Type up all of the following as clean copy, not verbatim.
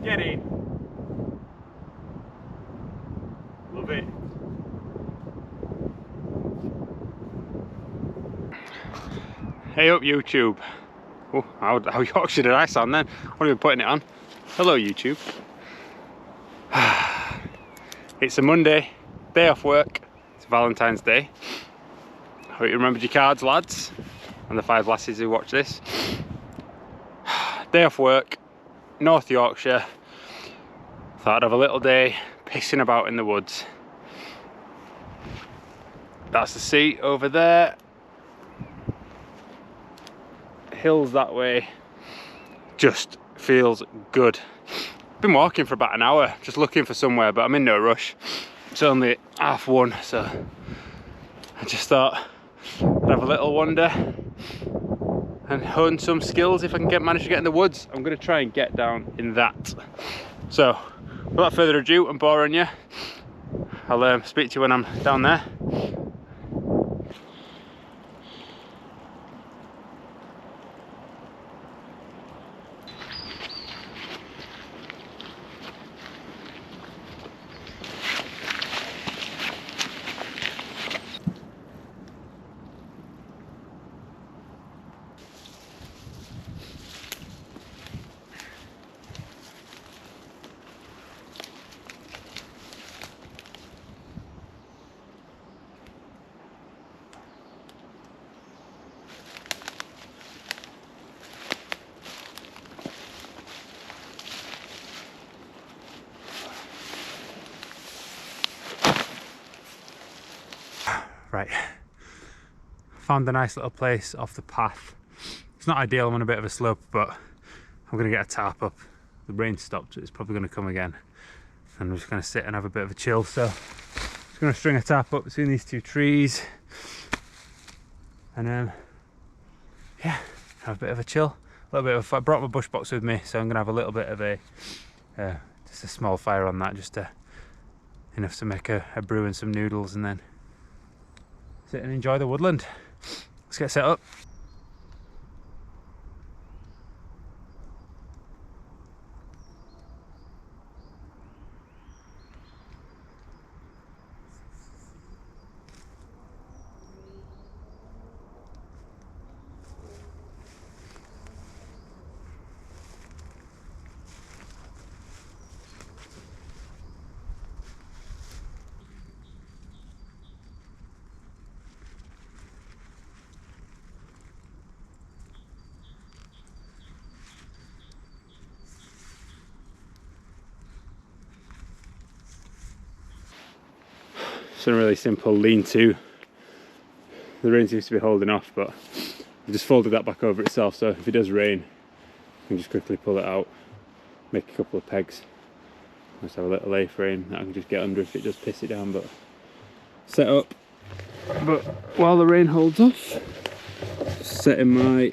Get in. Love it. Hey up YouTube. Oh, how Yorkshire did I sound then? What are we putting it on? Hello YouTube. It's a Monday, day off work. It's Valentine's Day. Hope you remembered your cards, lads, and the 5 lasses who watch this. Day off work, North Yorkshire. Thought I'd have a little day pissing about in the woods. That's the sea over there. Hills that way. Just feels good. Been walking for about an hour, just looking for somewhere, but I'm in no rush. It's only 1:30, so I just thought I'd have a little wander and hone some skills if I can manage to get in the woods. I'm going to try and get down in that. So, without further ado, I'm boring you. I'll speak to you when I'm down there. Right, found a nice little place off the path. It's not ideal, I'm on a bit of a slope, but I'm going to get a tarp up. The rain stopped, it's probably going to come again. And I'm just going to sit and have a bit of a chill. So I'm just going to string a tarp up between these 2 trees. And yeah, have a bit of a chill. A little bit of, I brought my bush box with me, so I'm going to have a little bit of a, just a small fire on that, just enough to make a brew and some noodles, and then sit and enjoy the woodland. Let's get set up. It's a really simple lean-to. The rain seems to be holding off, but I've just folded that back over itself, so if it does rain, I can just quickly pull it out, make a couple of pegs. Just have a little A-frame that I can just get under if it does piss it down, but set up. But while the rain holds off, just setting my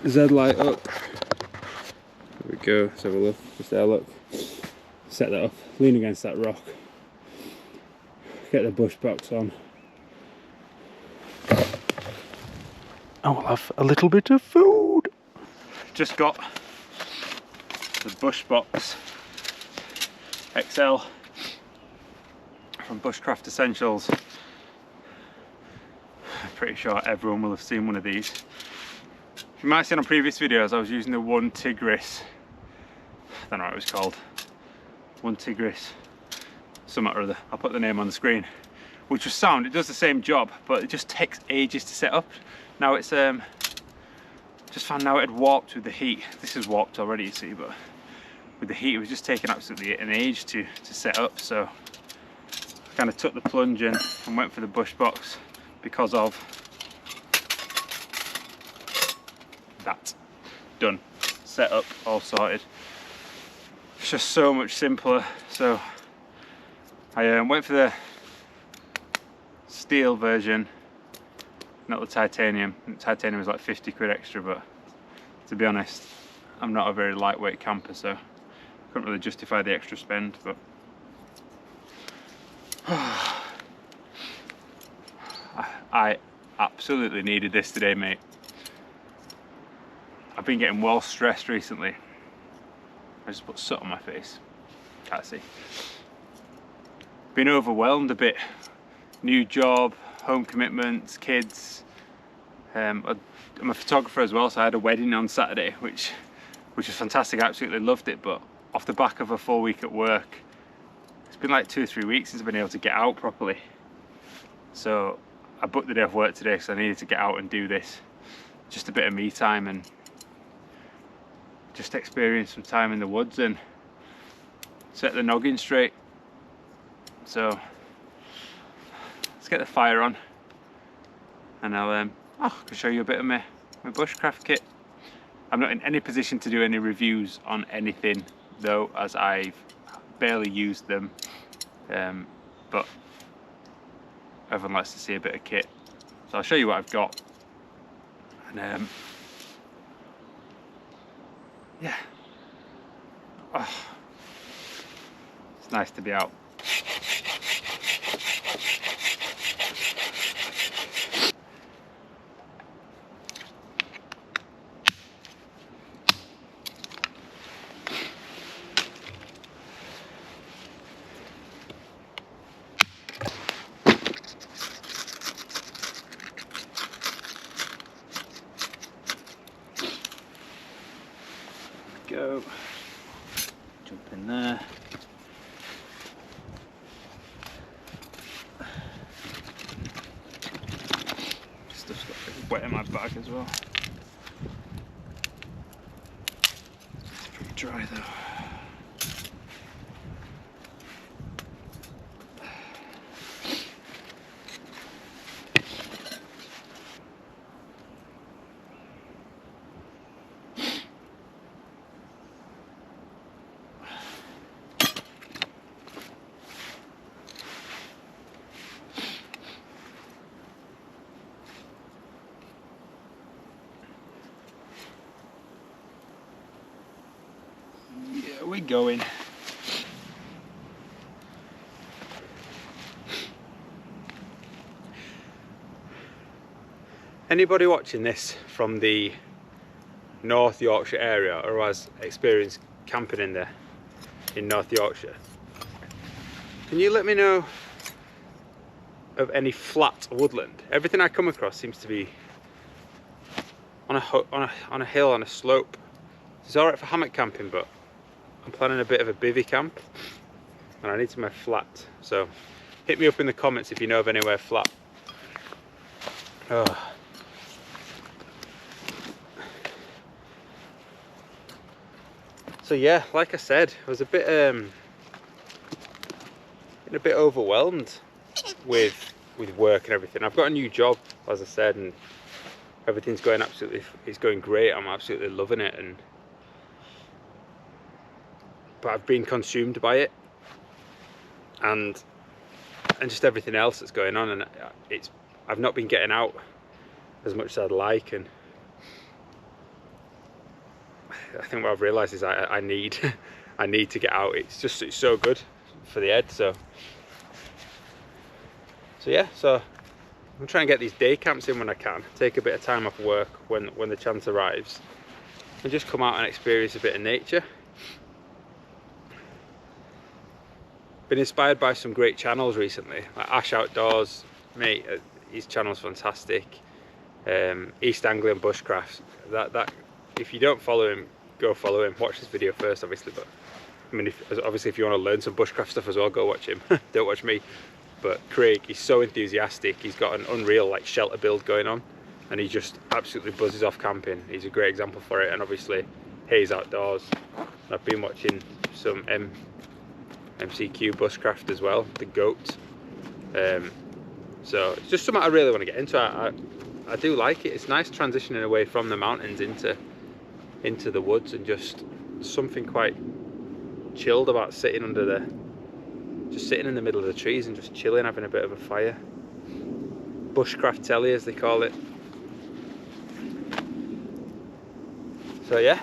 Z light up. There we go, let's have a look, just there, look. Set that up, lean against that rock. Get the bush box on. And we'll have a little bit of food. Just got the Bushbox XL from Bushcraft Essentials. I'm pretty sure everyone will have seen one of these. You might have seen on previous videos I was using the One Tigris. I don't know what it was called. One Tigris. Something or other. I'll put the name on the screen. Which was sound, it does the same job, but it just takes ages to set up. Now it's just found now it had warped with the heat. This is warped already, you see, but with the heat it was just taking absolutely an age to set up. So I kind of took the plunge in and went for the Bushbox because of that. Done. Set up, all sorted. It's just so much simpler. So I went for the steel version, not the titanium. The titanium was like 50 quid extra, but to be honest, I'm not a very lightweight camper, so I couldn't really justify the extra spend. But I absolutely needed this today, mate. I've been getting well stressed recently. I just put soot on my face. Can't see. Been overwhelmed a bit. New job, home commitments, kids. I'm a photographer as well, so I had a wedding on Saturday, which was fantastic. I absolutely loved it, but off the back of a full week at work, it's been like 2 or 3 weeks since I've been able to get out properly. So I booked the day off work today because I needed to get out and do this. Just a bit of me time and just experience some time in the woods and set the noggin straight. So let's get the fire on and I can show you a bit of my bushcraft kit. I'm not in any position to do any reviews on anything though, as I've barely used them, but everyone likes to see a bit of kit, so I'll show you what I've got. And yeah, it's nice to be out. Go, jump in there. Stuff's got a bit wet in my bag as well. It's pretty dry though. We're going. Anybody watching this from the North Yorkshire area or has experience camping in North Yorkshire, can you let me know of any flat woodland? Everything I come across seems to be on a hill, on a slope. It's alright for hammock camping, but I'm planning a bit of a bivvy camp and I need somewhere flat, so hit me up in the comments if you know of anywhere flat. So yeah, like I said, I was been a bit overwhelmed with work and everything. I've got a new job, as I said, and everything's going it's going great. I'm absolutely loving it, but I've been consumed by it and just everything else that's going on, and I've not been getting out as much as I'd like, and I think what I've realised is I need to get out. It's so good for the head. So yeah, so I'm trying to get these day camps in when I can, take a bit of time off work when the chance arrives, and just come out and experience a bit of nature. Been inspired by some great channels recently, like Ash Outdoors, mate, his channel's fantastic. East Anglian Bushcraft, that if you don't follow him, go follow him. Watch this video first, obviously, but I mean, obviously if you want to learn some bushcraft stuff as well, go watch him. Don't watch me. But Craig, he's so enthusiastic. He's got an unreal like shelter build going on, and he just absolutely buzzes off camping. He's a great example for it. And obviously Haze Outdoors, I've been watching some MCQ bushcraft as well, the goat. So it's just something I really want to get into. I do like it. It's nice transitioning away from the mountains into the woods, and just something quite chilled about sitting sitting in the middle of the trees and just chilling, having a bit of a fire. Bushcraft telly, as they call it. So yeah,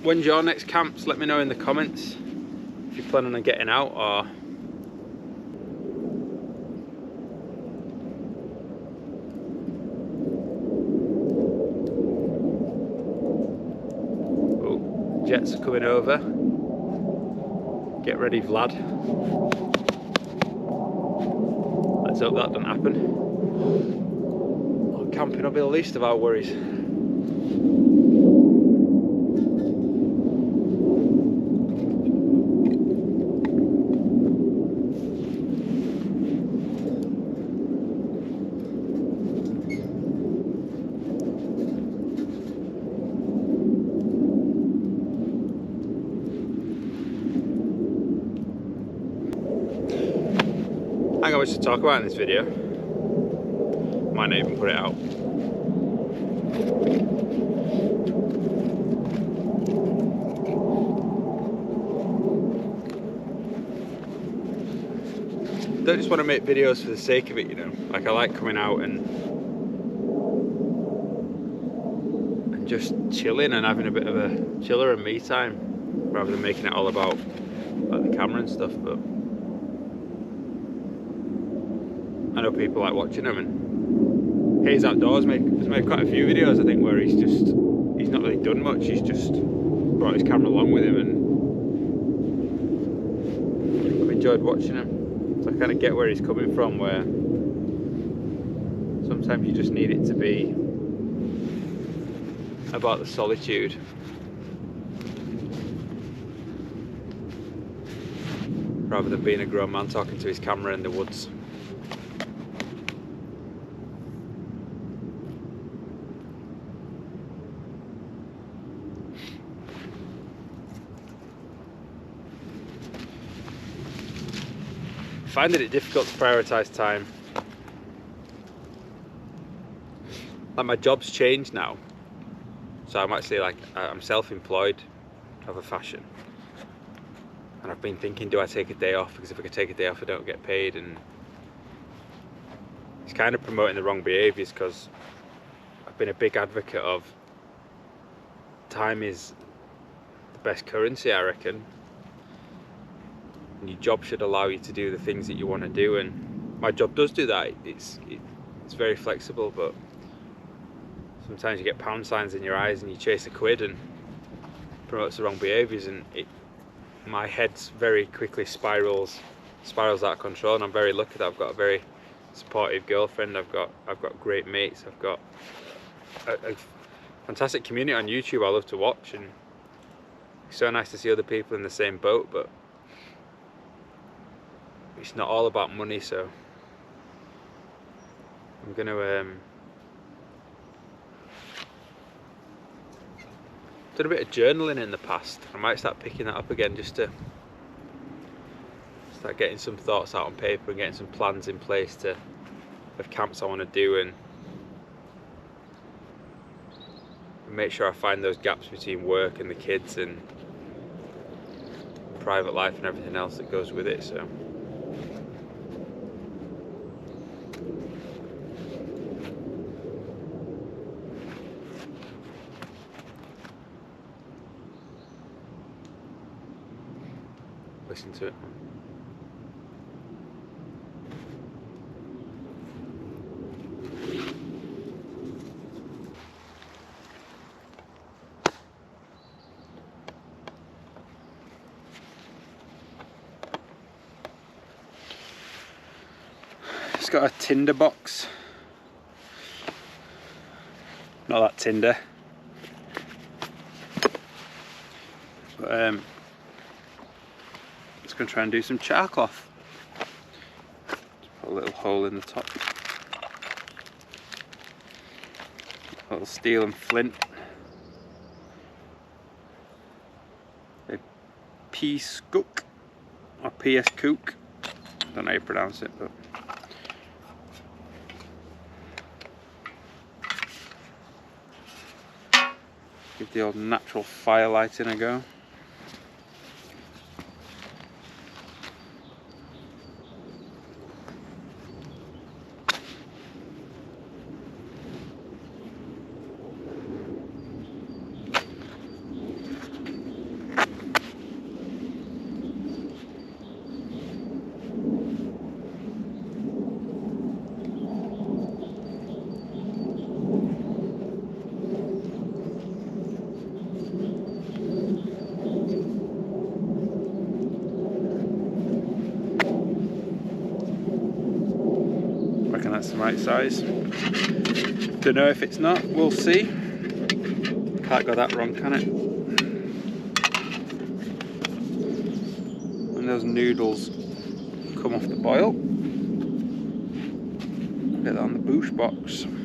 when's your next camps? Let me know in the comments if you're planning on getting out, or jets are coming over. Get ready, Vlad. Let's hope that doesn't happen. Oh, camping will be the least of our worries. I got much to talk about in this video. Might not even put it out. Don't just want to make videos for the sake of it, you know. Like, I like coming out and just chilling and having a bit of a chiller and me time, rather than making it all about like the camera and stuff. But I know people like watching them, and Haze Outdoors has made quite a few videos, I think, where he's not really done much. He's just brought his camera along with him, and I've enjoyed watching him. So I kind of get where he's coming from, where sometimes you just need it to be about the solitude. Rather than being a grown man talking to his camera in the woods. Finding it difficult to prioritise time. Like, my job's changed now, so I'm actually I'm self-employed of a fashion, and I've been thinking, do I take a day off? Because if I could take a day off I don't get paid, and it's kind of promoting the wrong behaviours, because I've been a big advocate of time is the best currency, I reckon. And your job should allow you to do the things that you want to do, and my job does do that. It's very flexible, but sometimes you get pound signs in your eyes and you chase a quid, and promotes the wrong behaviours, and my head's very quickly spirals out of control. And I'm very lucky that I've got a very supportive girlfriend. I've got great mates. I've got a fantastic community on YouTube I love to watch, and it's so nice to see other people in the same boat. But it's not all about money, so I'm going to done a bit of journaling in the past. I might start picking that up again, just to start getting some thoughts out on paper and getting some plans in place of camps I want to do, and make sure I find those gaps between work and the kids and private life and everything else that goes with it. So listen to it. It's got a tinder box. Not that tinder. But just going to try and do some char cloth. Just put a little hole in the top. A little steel and flint. A P-skook or PS-kook. I don't know how you pronounce it, but give the old natural firelighting a go. right size. Don't know if it's not, we'll see. Can't go that wrong, can it? When those noodles come off the boil, get that on the Bushbox.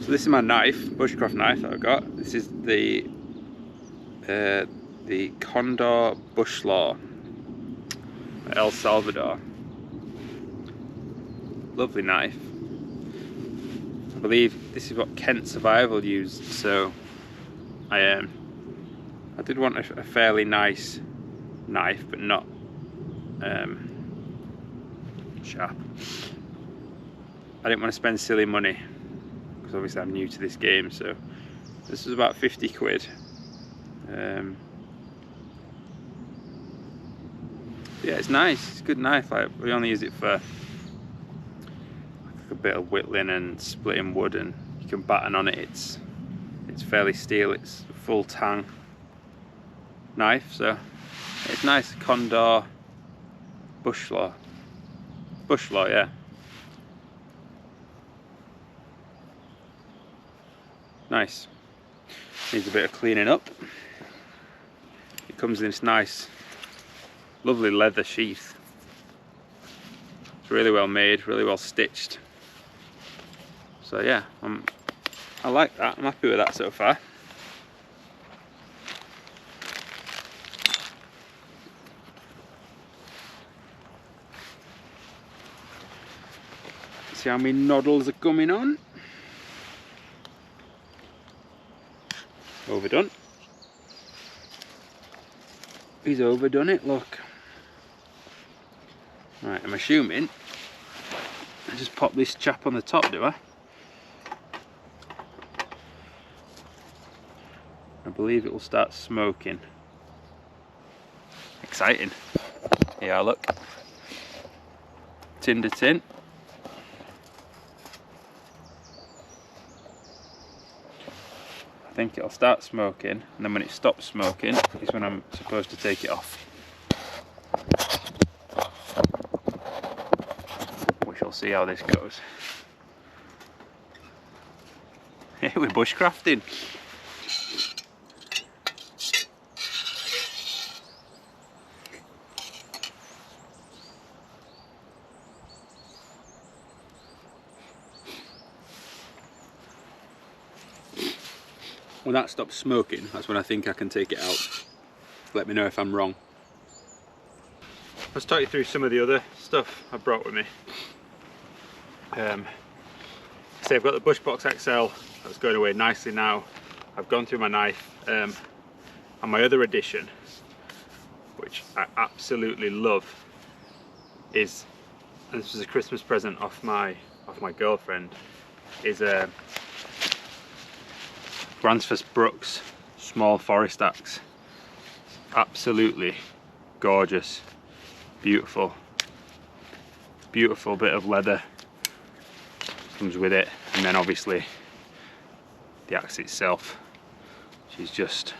So this is my knife, bushcraft knife that I've got. This is the Condor Bushcraft, El Salvador. Lovely knife. I believe this is what Kent Survival used, so I did want a fairly nice knife, but not sharp. I didn't want to spend silly money, because obviously I'm new to this game, so this was about 50 quid. Yeah, it's nice, it's a good knife. We only use it for a bit of whittling and splitting wood, and you can batten on it. It's fairly steel, it's a full tang knife, so it's nice. Condor Bushcraft, yeah. Nice. Needs a bit of cleaning up. It comes in this nice, lovely leather sheath. It's really well made, really well stitched. So yeah, I like that. I'm happy with that so far. See how many noddles are coming on. Overdone. He's overdone it, look. Right, I'm assuming I just pop this chap on the top, do I? I believe it will start smoking. Exciting. Yeah, look. Tin to tin. I think it'll start smoking, and then when it stops smoking is when I'm supposed to take it off. We shall see how this goes. We're bushcrafting. When that stops smoking, that's when I think I can take it out. Let me know if I'm wrong. Let's talk you through some of the other stuff I brought with me. So I've got the Bushbox XL that's going away nicely now. I've gone through my knife, and my other addition, which I absolutely love, is, and this was a Christmas present off my girlfriend, is a Gransfors Bruks small forest axe. Absolutely gorgeous, beautiful, beautiful bit of leather comes with it, and then obviously the axe itself, she's just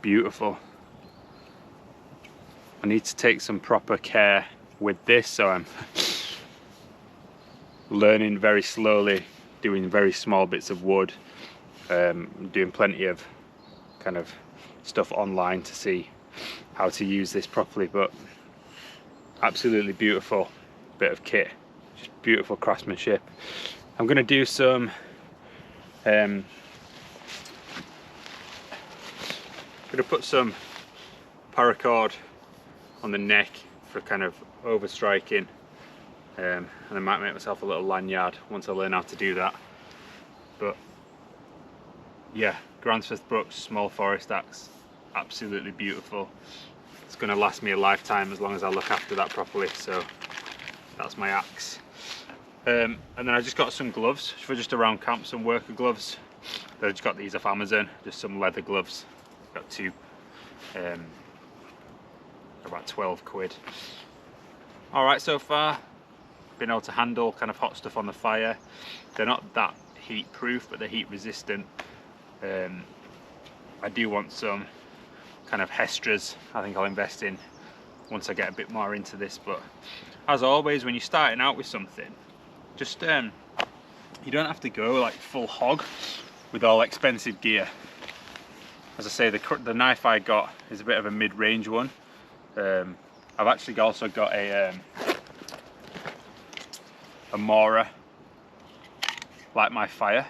beautiful. I need to take some proper care with this, so I'm learning very slowly, doing very small bits of wood, doing plenty of kind of stuff online to see how to use this properly, but absolutely beautiful bit of kit, just beautiful craftsmanship. I'm going to do some I'm going to put some paracord on the neck for kind of overstriking, and I might make myself a little lanyard once I learn how to do that. But yeah, Gransfors Bruks small forest axe, absolutely beautiful. It's going to last me a lifetime as long as I look after that properly, so that's my axe. And then I just got some gloves for just around camp, some worker gloves. I just got these off Amazon, just some leather gloves. Got two, about 12 quid. Alright, so far being able to handle kind of hot stuff on the fire. They're not that heat proof, but they're heat resistant. I do want some kind of Hestras. I think I'll invest in once I get a bit more into this. But as always, when you're starting out with something, just you don't have to go like full hog with all expensive gear. As I say, the knife I got is a bit of a mid-range one. I've actually also got a Mora, like my fire.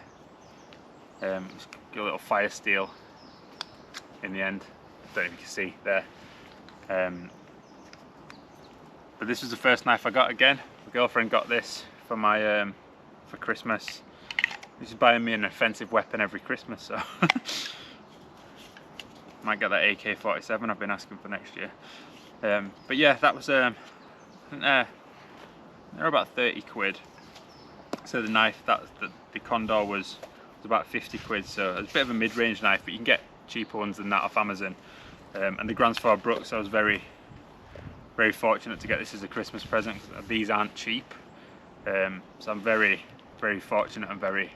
It's got a little fire steel in the end. Don't know if you can see there. But this was the first knife I got again. My girlfriend got this for my for Christmas. She's buying me an offensive weapon every Christmas, so might get that AK-47 I've been asking for next year. But yeah, that was they're about 30 quid. So the knife, the Condor was about 50 quid. So it's a bit of a mid-range knife, but you can get cheaper ones than that off Amazon. And the Gransfors Bruks, I was very fortunate to get this as a Christmas present. These aren't cheap, so I'm very fortunate and very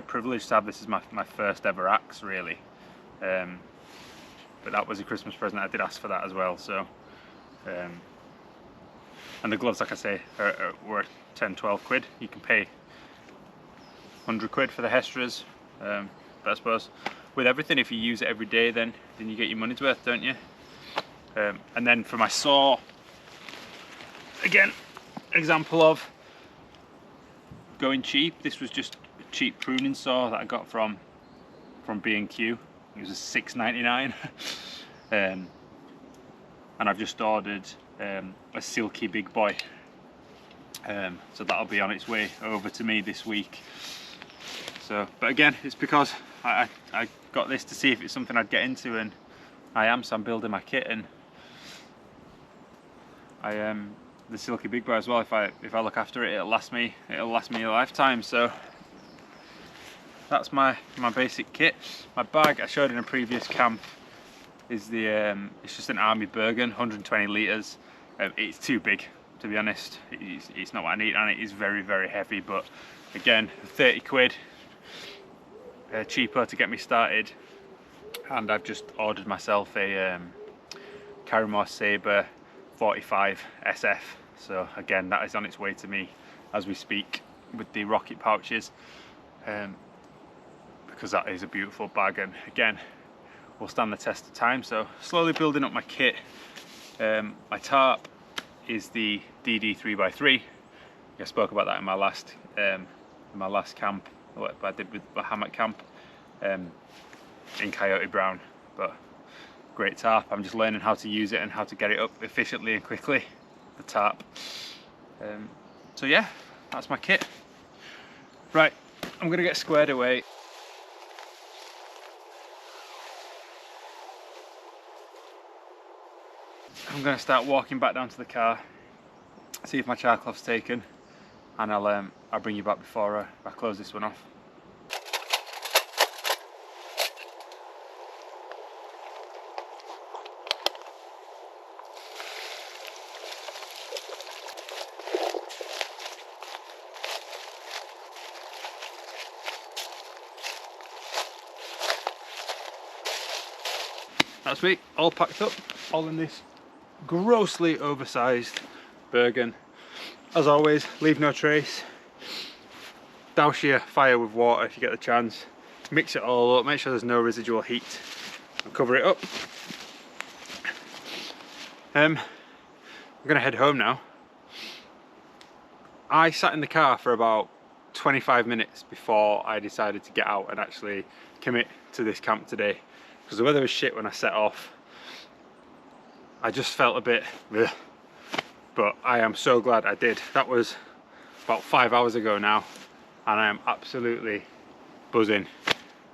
privileged to have this as my first ever axe, really. But that was a Christmas present. I did ask for that as well. So, and the gloves, like I say, were 10-12 quid. You can pay 100 quid for the Hestras, but I suppose with everything, if you use it every day, then you get your money's worth, don't you? And then for my saw, again, example of going cheap. This was just a cheap pruning saw that I got from B&Q. It was a $6.99. And I've just ordered a silky big boy. So that'll be on its way over to me this week. So, but again, it's because I got this to see if it's something I'd get into, and I am. So I'm building my kit, and the silky big boy as well. If I look after it, it'll last me a lifetime. So that's my basic kit. My bag I showed in a previous camp is it's just an Army Bergen, 120 litres. It's too big, to be honest. It's not what I need, and it is very heavy. But again, 30 quid, cheaper to get me started. And I've just ordered myself a Carrymore Sabre 45 SF. So again, that is on its way to me as we speak with the rocket pouches. Because that is a beautiful bag, and again will stand the test of time. So slowly building up my kit. My tarp is the DD 3x3. I spoke about that in my last camp, what I did with my hammock camp in Coyote Brown. But great tarp. I'm just learning how to use it and how to get it up efficiently and quickly, the tarp. So yeah, that's my kit. Right, I'm gonna get squared away. I'm going to start walking back down to the car, see if my charcloth's taken, and I'll bring you back before I close this one off. That's me, all packed up, all in this grossly oversized Bergen. As always, leave no trace. Douse your fire with water if you get the chance. Mix it all up, make sure there's no residual heat, and cover it up. I'm gonna head home now. I sat in the car for about 25 minutes before I decided to get out and actually commit to this camp today, because the weather was shit when I set off. I just felt a bit bleh, but I am so glad I did. That was about 5 hours ago now, and I am absolutely buzzing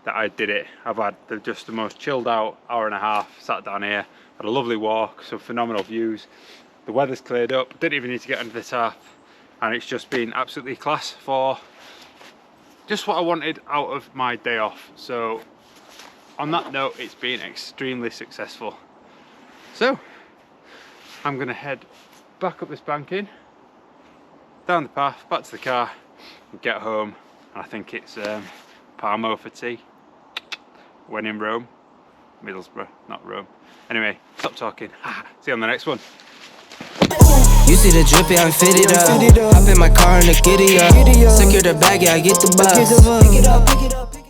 that I did it. I've had just the most chilled out hour and a half, sat down here, had a lovely walk, some phenomenal views. The weather's cleared up, didn't even need to get under the tarp, and it's just been absolutely class for just what I wanted out of my day off. So on that note, it's been extremely successful. So I'm gonna head back up this banking, down the path, back to the car, and get home. And I think it's Parmo for tea. When in Rome. Middlesbrough, not Rome. Anyway, stop talking. See you on the next one. You see the drippy, I'm fitted up. Hop in my car and the giddy up. Secure the bag, yeah, I get the bus. Pick it up, pick it up.